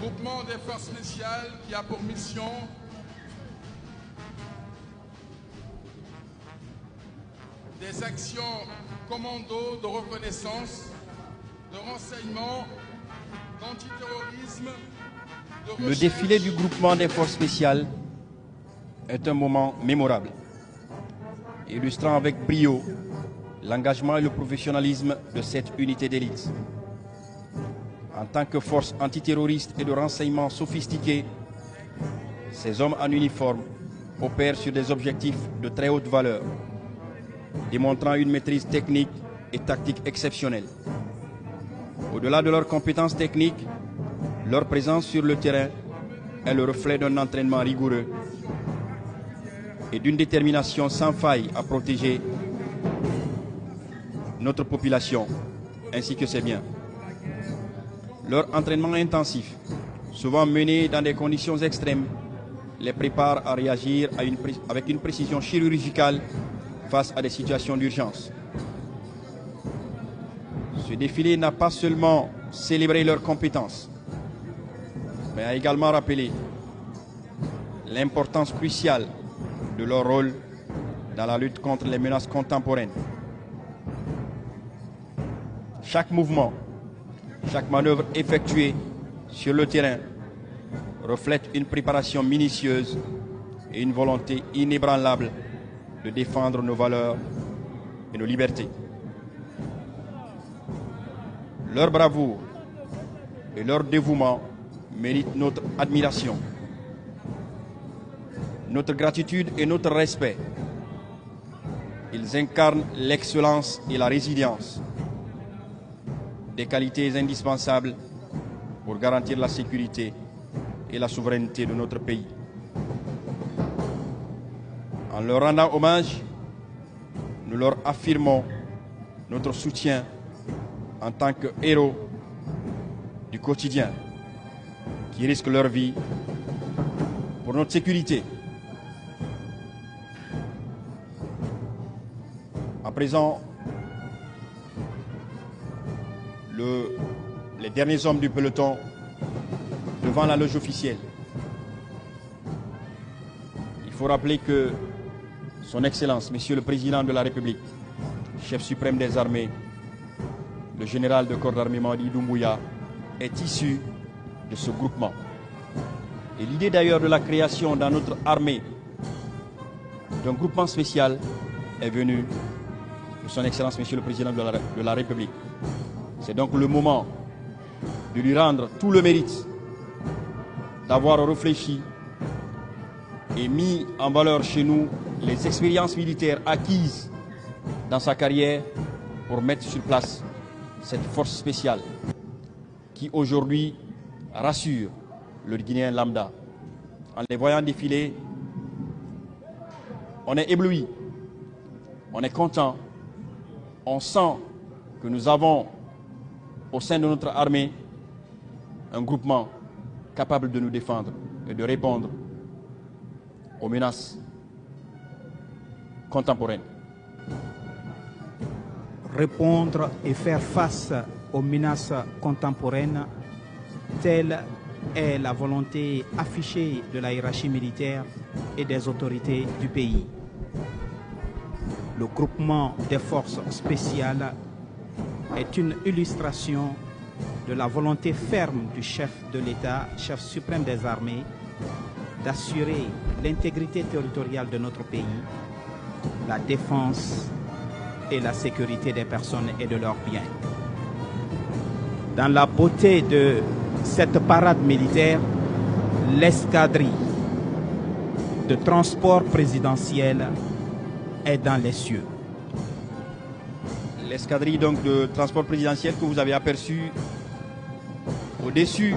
Groupement des forces spéciales qui a pour mission des actions commando de reconnaissance, de renseignement, d'antiterrorisme, de recherche. Le défilé du groupement des forces spéciales est un moment mémorable, illustrant avec brio l'engagement et le professionnalisme de cette unité d'élite. En tant que force antiterroriste et de renseignement sophistiquée, ces hommes en uniforme opèrent sur des objectifs de très haute valeur, démontrant une maîtrise technique et tactique exceptionnelle. Au-delà de leurs compétences techniques, leur présence sur le terrain est le reflet d'un entraînement rigoureux et d'une détermination sans faille à protéger notre population ainsi que ses biens. Leur entraînement intensif, souvent mené dans des conditions extrêmes, les prépare à réagir avec une précision chirurgicale face à des situations d'urgence. Ce défilé n'a pas seulement célébré leurs compétences, mais a également rappelé l'importance cruciale de leur rôle dans la lutte contre les menaces contemporaines. Chaque mouvement, chaque manœuvre effectuée sur le terrain reflète une préparation minutieuse et une volonté inébranlable de défendre nos valeurs et nos libertés. Leur bravoure et leur dévouement méritent notre admiration, notre gratitude et notre respect. Ils incarnent l'excellence et la résilience, des qualités indispensables pour garantir la sécurité et la souveraineté de notre pays. En leur rendant hommage, nous leur affirmons notre soutien en tant que héros du quotidien qui risquent leur vie pour notre sécurité. À présent, les derniers hommes du peloton devant la loge officielle. Il faut rappeler que Son Excellence, Monsieur le Président de la République, chef suprême des armées, le général de corps d'armée Mamadi Doumbouya, est issu de ce groupement. Et l'idée d'ailleurs de la création dans notre armée d'un groupement spécial est venue de Son Excellence, Monsieur le Président de la République. C'est donc le moment de lui rendre tout le mérite d'avoir réfléchi et mis en valeur chez nous les expériences militaires acquises dans sa carrière pour mettre sur place cette force spéciale qui aujourd'hui rassure le Guinéen lambda. En les voyant défiler, on est ébloui, on est content, on sent que nous avons au sein de notre armée un groupement capable de nous défendre et de répondre aux menaces contemporaines. Répondre et faire face aux menaces contemporaines, telle est la volonté affichée de la hiérarchie militaire et des autorités du pays. Le groupement des forces spéciales est une illustration de la volonté ferme du chef de l'État, chef suprême des armées, d'assurer l'intégrité territoriale de notre pays, la défense et la sécurité des personnes et de leurs biens. Dans la beauté de cette parade militaire, l'escadrille de transport présidentiel est dans les cieux. L'escadrille donc de transport présidentiel que vous avez aperçue au-dessus